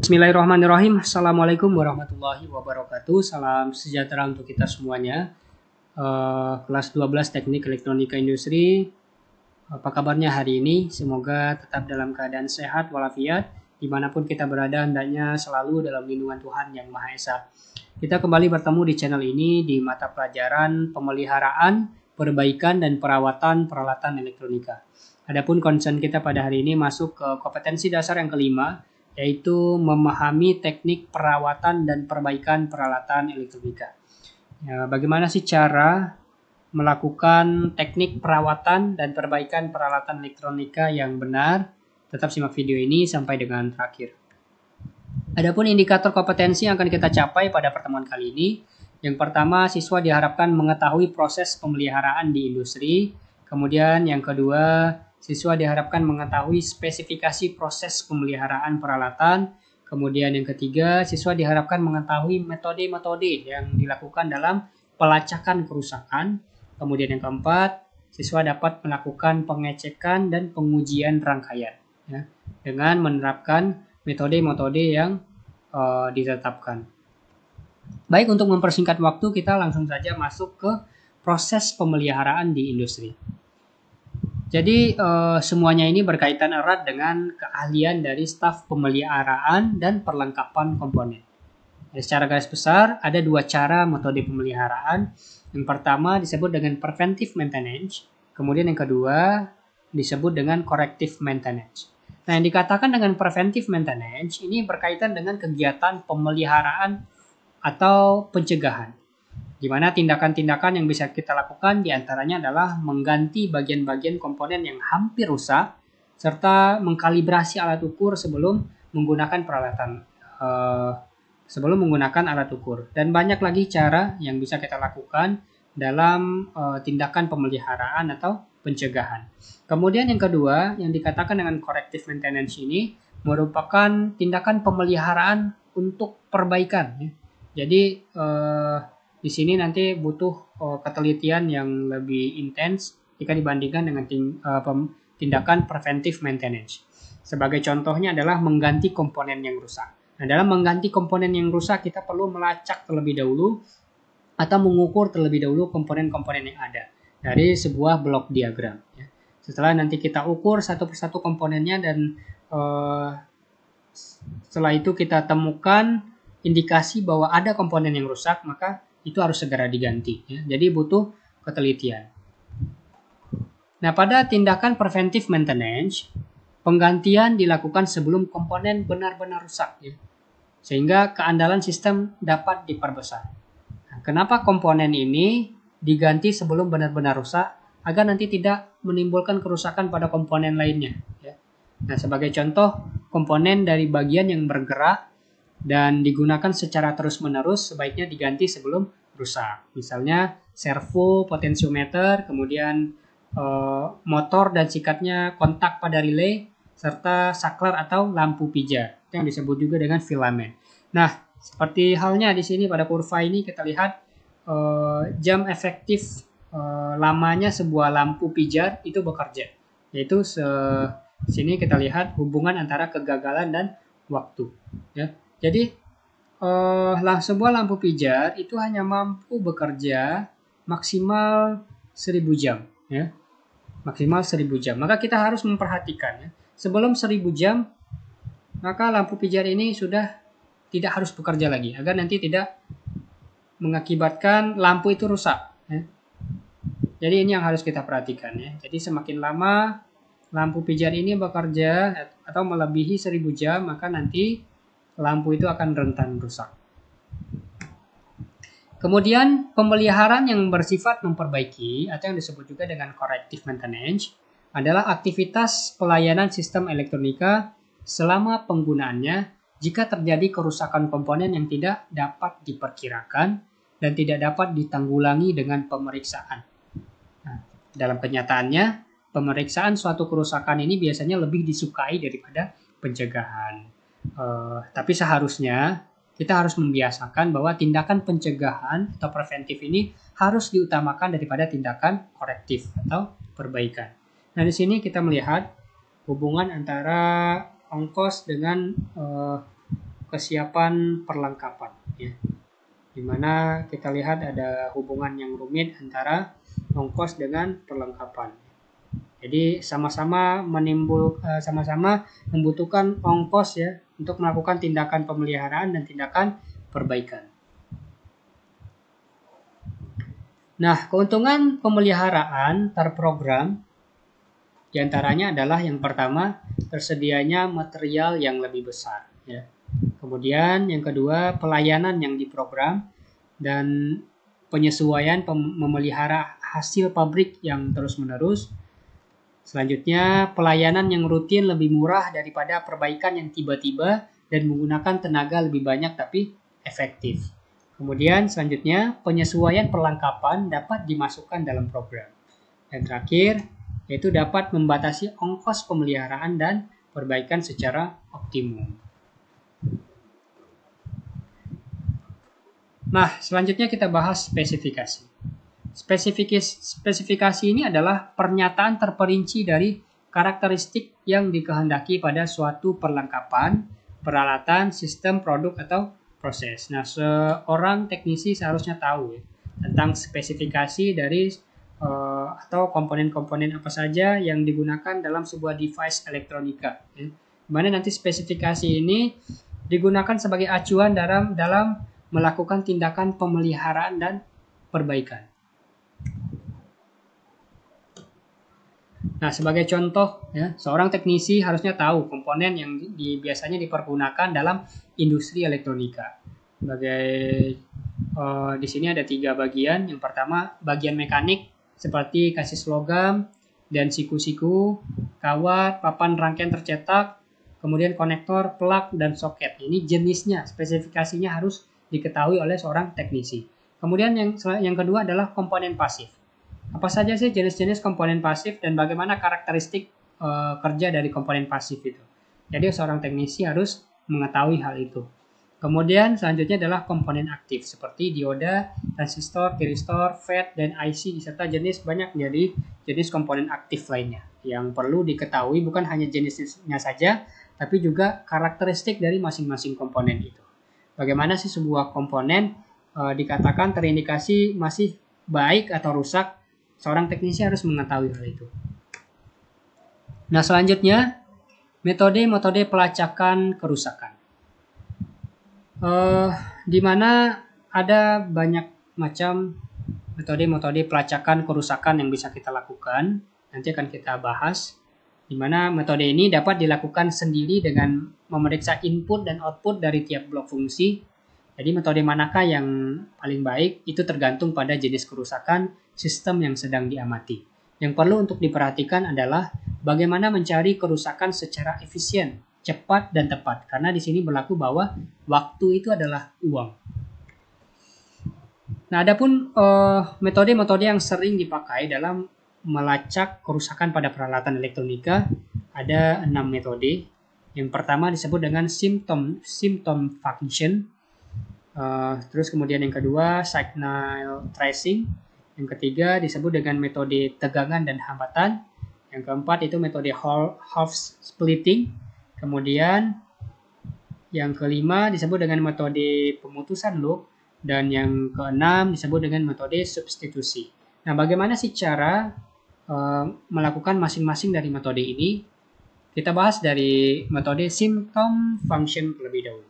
Bismillahirrahmanirrahim. Assalamualaikum warahmatullahi wabarakatuh. Salam sejahtera untuk kita semuanya. Kelas 12 Teknik Elektronika Industri. Apa kabarnya hari ini? Semoga tetap dalam keadaan sehat walafiat. Dimanapun kita berada, hendaknya selalu dalam lindungan Tuhan Yang Maha Esa. Kita kembali bertemu di channel ini di mata pelajaran pemeliharaan, perbaikan, dan perawatan peralatan elektronika. Adapun concern kita pada hari ini masuk ke kompetensi dasar yang kelima, yaitu memahami teknik perawatan dan perbaikan peralatan elektronika. Bagaimana sih cara melakukan teknik perawatan dan perbaikan peralatan elektronika yang benar? Tetap simak video ini sampai dengan terakhir. Adapun indikator kompetensi yang akan kita capai pada pertemuan kali ini, yang pertama, siswa diharapkan mengetahui proses pemeliharaan di industri. Kemudian yang kedua, siswa diharapkan mengetahui spesifikasi proses pemeliharaan peralatan. Kemudian yang ketiga, siswa diharapkan mengetahui metode-metode yang dilakukan dalam pelacakan kerusakan. Kemudian yang keempat, siswa dapat melakukan pengecekan dan pengujian rangkaian dengan menerapkan metode-metode yang ditetapkan. Baik, untuk mempersingkat waktu, kita langsung saja masuk ke proses pemeliharaan di industri. Jadi semuanya ini berkaitan erat dengan keahlian dari staf pemeliharaan dan perlengkapan komponen. Secara garis besar ada dua cara metode pemeliharaan. Yang pertama disebut dengan preventive maintenance, kemudian yang kedua disebut dengan corrective maintenance. Nah, yang dikatakan dengan preventive maintenance ini berkaitan dengan kegiatan pemeliharaan atau pencegahan, di mana tindakan-tindakan yang bisa kita lakukan diantaranya adalah mengganti bagian-bagian komponen yang hampir rusak, serta mengkalibrasi alat ukur sebelum menggunakan alat ukur. Dan banyak lagi cara yang bisa kita lakukan dalam tindakan pemeliharaan atau pencegahan. Kemudian yang kedua, yang dikatakan dengan corrective maintenance ini merupakan tindakan pemeliharaan untuk perbaikan. Jadi di sini nanti butuh ketelitian yang lebih intens jika dibandingkan dengan tindakan preventive maintenance. Sebagai contohnya adalah mengganti komponen yang rusak. Nah, dalam mengganti komponen yang rusak, kita perlu melacak terlebih dahulu atau mengukur terlebih dahulu komponen-komponen yang ada dari sebuah blok diagram. Setelah nanti kita ukur satu persatu komponennya dan setelah itu kita temukan indikasi bahwa ada komponen yang rusak, maka itu harus segera diganti. Jadi butuh ketelitian. Nah, pada tindakan preventive maintenance, penggantian dilakukan sebelum komponen benar-benar rusak, sehingga keandalan sistem dapat diperbesar. Nah, kenapa komponen ini diganti sebelum benar-benar rusak? Agar nanti tidak menimbulkan kerusakan pada komponen lainnya. Nah, sebagai contoh, komponen dari bagian yang bergerak dan digunakan secara terus-menerus sebaiknya diganti sebelum rusak. Misalnya servo, potensiometer, kemudian motor dan sikatnya, kontak pada relay, serta saklar atau lampu pijar, yang disebut juga dengan filamen. Nah, seperti halnya di sini pada kurva ini kita lihat jam efektif lamanya sebuah lampu pijar itu bekerja, yaitu sini kita lihat hubungan antara kegagalan dan waktu. Jadi sebuah lampu pijar itu hanya mampu bekerja maksimal 1000 jam, maksimal 1000 jam. Maka kita harus memperhatikan, sebelum 1000 jam maka lampu pijar ini sudah tidak harus bekerja lagi, agar nanti tidak mengakibatkan lampu itu rusak. Jadi ini yang harus kita perhatikan. Jadi semakin lama lampu pijar ini bekerja atau melebihi 1000 jam, maka nanti lampu itu akan rentan rusak. Kemudian pemeliharaan yang bersifat memperbaiki atau yang disebut juga dengan corrective maintenance adalah aktivitas pelayanan sistem elektronika selama penggunaannya jika terjadi kerusakan komponen yang tidak dapat diperkirakan dan tidak dapat ditanggulangi dengan pemeriksaan. Nah, dalam kenyataannya, pemeriksaan suatu kerusakan ini biasanya lebih disukai daripada pencegahan. Tapi seharusnya kita harus membiasakan bahwa tindakan pencegahan atau preventif ini harus diutamakan daripada tindakan korektif atau perbaikan. Nah, di sini kita melihat hubungan antara ongkos dengan kesiapan perlengkapan, ya. Dimana kita lihat ada hubungan yang rumit antara ongkos dengan perlengkapan. Jadi sama-sama membutuhkan ongkos ya untuk melakukan tindakan pemeliharaan dan tindakan perbaikan. Nah, keuntungan pemeliharaan terprogram diantaranya adalah yang pertama, tersedianya material yang lebih besar. Ya. Kemudian yang kedua, pelayanan yang diprogram dan penyesuaian memelihara hasil pabrik yang terus-menerus. Selanjutnya, pelayanan yang rutin lebih murah daripada perbaikan yang tiba-tiba dan menggunakan tenaga lebih banyak tapi efektif. Kemudian selanjutnya, penyesuaian perlengkapan dapat dimasukkan dalam program. Dan terakhir, yaitu dapat membatasi ongkos pemeliharaan dan perbaikan secara optimum. Nah, selanjutnya kita bahas spesifikasi. Spesifikasi ini adalah pernyataan terperinci dari karakteristik yang dikehendaki pada suatu perlengkapan, peralatan, sistem, produk, atau proses. Nah, seorang teknisi seharusnya tahu ya, tentang spesifikasi dari atau komponen-komponen apa saja yang digunakan dalam sebuah device elektronika. Ya. Dimana nanti spesifikasi ini digunakan sebagai acuan dalam melakukan tindakan pemeliharaan dan perbaikan. Nah, sebagai contoh, ya, seorang teknisi harusnya tahu komponen yang biasanya dipergunakan dalam industri elektronika. Di sini ada 3 bagian. Yang pertama, bagian mekanik seperti kasis logam dan siku-siku, kawat, papan rangkaian tercetak, kemudian konektor, plug, dan soket. Ini jenisnya, spesifikasinya harus diketahui oleh seorang teknisi. Kemudian yang kedua adalah komponen pasif. Apa saja sih jenis-jenis komponen pasif dan bagaimana karakteristik kerja dari komponen pasif itu. Jadi seorang teknisi harus mengetahui hal itu. Kemudian selanjutnya adalah komponen aktif seperti dioda, transistor, tiristor, FET, dan IC serta banyak jenis komponen aktif lainnya yang perlu diketahui bukan hanya jenisnya saja tapi juga karakteristik dari masing-masing komponen itu. Bagaimana sih sebuah komponen dikatakan terindikasi masih baik atau rusak? Seorang teknisi harus mengetahui hal itu. Nah, selanjutnya metode-metode pelacakan kerusakan. Di mana ada banyak macam metode-metode pelacakan kerusakan yang bisa kita lakukan. Nanti akan kita bahas. Di mana metode ini dapat dilakukan sendiri dengan memeriksa input dan output dari tiap blok fungsi. Jadi metode manakah yang paling baik itu tergantung pada jenis kerusakan sistem yang sedang diamati. Yang perlu untuk diperhatikan adalah bagaimana mencari kerusakan secara efisien, cepat, dan tepat. Karena di sini berlaku bahwa waktu itu adalah uang. Nah, adapun metode-metode yang sering dipakai dalam melacak kerusakan pada peralatan elektronika ada 6 metode. Yang pertama disebut dengan symptom function. Terus kemudian yang kedua signal tracing, yang ketiga disebut dengan metode tegangan dan hambatan, yang keempat itu metode half splitting, kemudian yang kelima disebut dengan metode pemutusan loop, dan yang keenam disebut dengan metode substitusi. Nah, bagaimana sih cara melakukan masing-masing dari metode ini? Kita bahas dari metode symptom function terlebih dahulu.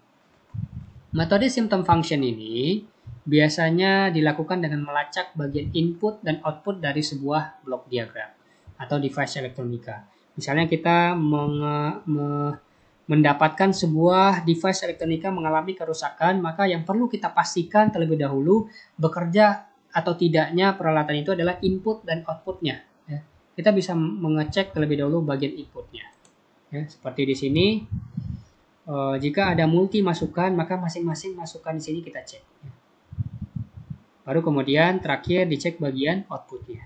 Metode symptom function ini biasanya dilakukan dengan melacak bagian input dan output dari sebuah blok diagram atau device elektronika. Misalnya kita mendapatkan sebuah device elektronika mengalami kerusakan, maka yang perlu kita pastikan terlebih dahulu bekerja atau tidaknya peralatan itu adalah input dan outputnya. Ya. Kita bisa mengecek terlebih dahulu bagian inputnya. Ya, seperti di sini. Jika ada multi masukan, maka masing-masing masukan di sini kita cek. Baru kemudian terakhir dicek bagian outputnya.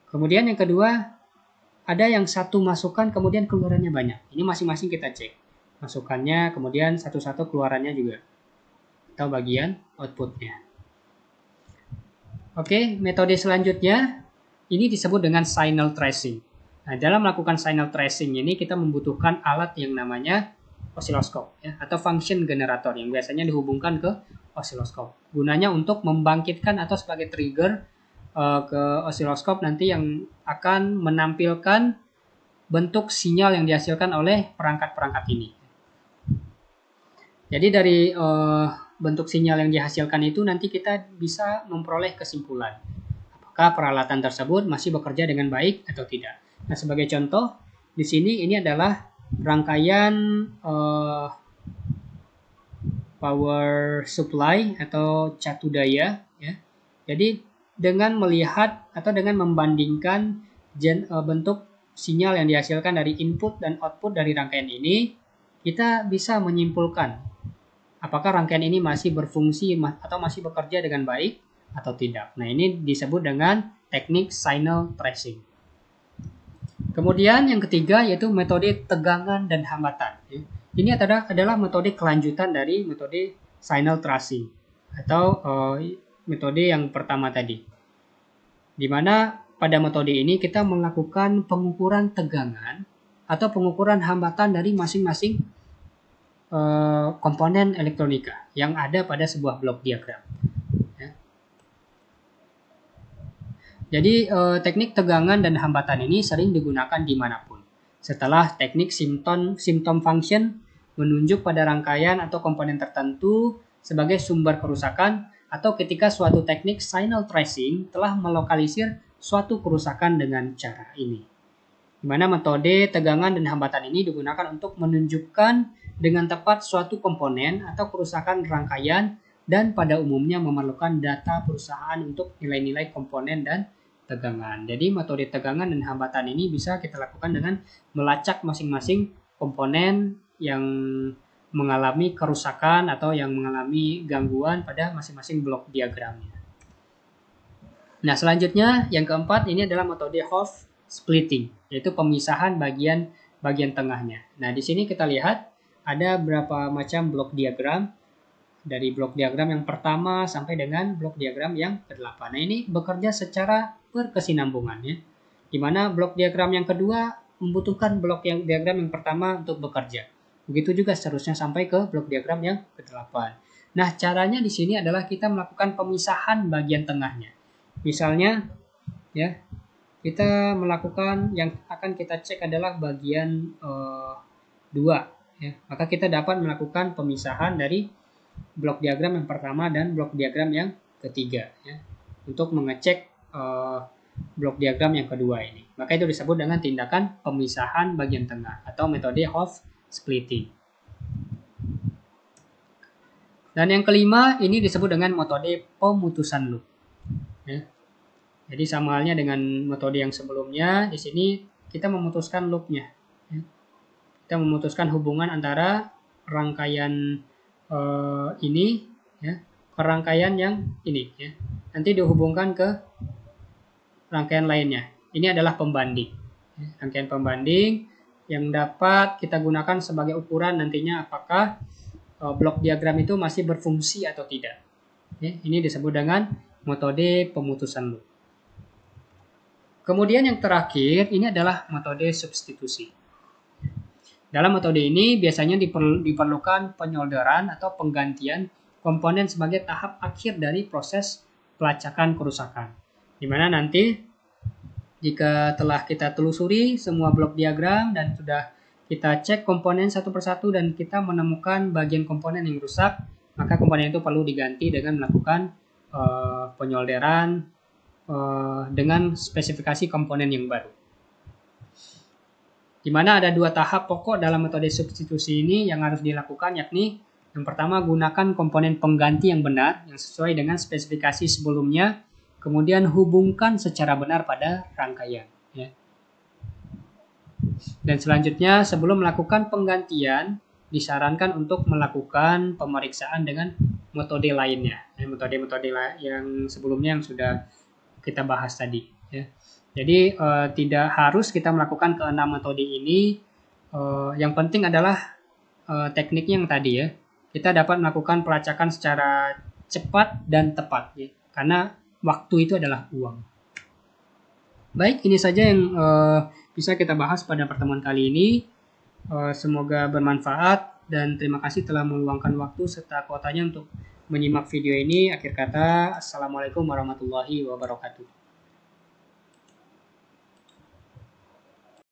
Kemudian yang kedua, ada yang satu masukan kemudian keluarannya banyak. Ini masing-masing kita cek. Masukannya kemudian satu-satu keluarannya juga. Atau bagian outputnya. Oke, metode selanjutnya ini disebut dengan signal tracing. Nah, dalam melakukan signal tracing ini kita membutuhkan alat yang namanya osiloskop ya, atau function generator yang biasanya dihubungkan ke osiloskop. Gunanya untuk membangkitkan atau sebagai trigger ke osiloskop nanti yang akan menampilkan bentuk sinyal yang dihasilkan oleh perangkat-perangkat ini. Jadi dari bentuk sinyal yang dihasilkan itu nanti kita bisa memperoleh kesimpulan apakah peralatan tersebut masih bekerja dengan baik atau tidak. Nah, sebagai contoh di sini ini adalah rangkaian power supply atau catu daya ya. Jadi dengan melihat atau dengan membandingkan bentuk sinyal yang dihasilkan dari input dan output dari rangkaian ini, kita bisa menyimpulkan apakah rangkaian ini masih berfungsi atau masih bekerja dengan baik atau tidak. Nah, ini disebut dengan teknik signal tracing. Kemudian yang ketiga yaitu metode tegangan dan hambatan. Ini adalah metode kelanjutan dari metode signal tracing atau metode yang pertama tadi. Di mana pada metode ini kita melakukan pengukuran tegangan atau pengukuran hambatan dari masing-masing komponen elektronika yang ada pada sebuah blok diagram. Jadi teknik tegangan dan hambatan ini sering digunakan dimanapun. Setelah teknik symptom function menunjuk pada rangkaian atau komponen tertentu sebagai sumber kerusakan, atau ketika suatu teknik signal tracing telah melokalisir suatu kerusakan dengan cara ini. Di mana metode tegangan dan hambatan ini digunakan untuk menunjukkan dengan tepat suatu komponen atau kerusakan rangkaian dan pada umumnya memerlukan data perusahaan untuk nilai-nilai komponen dan tegangan. Jadi metode tegangan dan hambatan ini bisa kita lakukan dengan melacak masing-masing komponen yang mengalami kerusakan atau yang mengalami gangguan pada masing-masing blok diagramnya. Nah, selanjutnya yang keempat ini adalah metode half splitting, yaitu pemisahan bagian tengahnya. Nah, di sini kita lihat ada berapa macam blok diagram. Dari blok diagram yang pertama sampai dengan blok diagram yang ke-8. Nah, ini bekerja secara berkesinambungan ya. Di mana blok diagram yang kedua membutuhkan blok diagram yang pertama untuk bekerja. Begitu juga seterusnya sampai ke blok diagram yang ke-8. Nah, caranya di sini adalah kita melakukan pemisahan bagian tengahnya. Misalnya ya, kita melakukan yang akan kita cek adalah bagian 2 ya. Maka kita dapat melakukan pemisahan dari blok diagram yang pertama dan blok diagram yang ketiga ya, untuk mengecek blok diagram yang kedua ini. Maka itu disebut dengan tindakan pemisahan bagian tengah atau metode half splitting. Dan yang kelima ini disebut dengan metode pemutusan loop ya. Jadi sama halnya dengan metode yang sebelumnya, di sini kita memutuskan loopnya ya. Kita memutuskan hubungan antara rangkaian ini ya ke rangkaian yang ini ya, nanti dihubungkan ke rangkaian lainnya. Ini adalah pembanding ya, rangkaian pembanding yang dapat kita gunakan sebagai ukuran nantinya apakah blok diagram itu masih berfungsi atau tidak ya. Ini disebut dengan metode pemutusan loop. Kemudian yang terakhir ini adalah metode substitusi. Dalam metode ini biasanya diperlukan penyolderan atau penggantian komponen sebagai tahap akhir dari proses pelacakan kerusakan. Di mana nanti jika telah kita telusuri semua blok diagram dan sudah kita cek komponen satu persatu dan kita menemukan bagian komponen yang rusak, maka komponen itu perlu diganti dengan melakukan penyolderan dengan spesifikasi komponen yang baru. Di mana ada dua tahap pokok dalam metode substitusi ini yang harus dilakukan, yakni yang pertama gunakan komponen pengganti yang benar yang sesuai dengan spesifikasi sebelumnya, kemudian hubungkan secara benar pada rangkaian ya. Dan selanjutnya sebelum melakukan penggantian disarankan untuk melakukan pemeriksaan dengan metode lainnya, metode-metode yang sebelumnya yang sudah kita bahas tadi ya. Jadi tidak harus kita melakukan keenam metode ini. Yang penting adalah tekniknya yang tadi ya. Kita dapat melakukan pelacakan secara cepat dan tepat ya. Karena waktu itu adalah uang. Baik, ini saja yang bisa kita bahas pada pertemuan kali ini. Semoga bermanfaat. dan terima kasih telah meluangkan waktu serta kuotanya untuk menyimak video ini. Akhir kata, Assalamualaikum warahmatullahi wabarakatuh.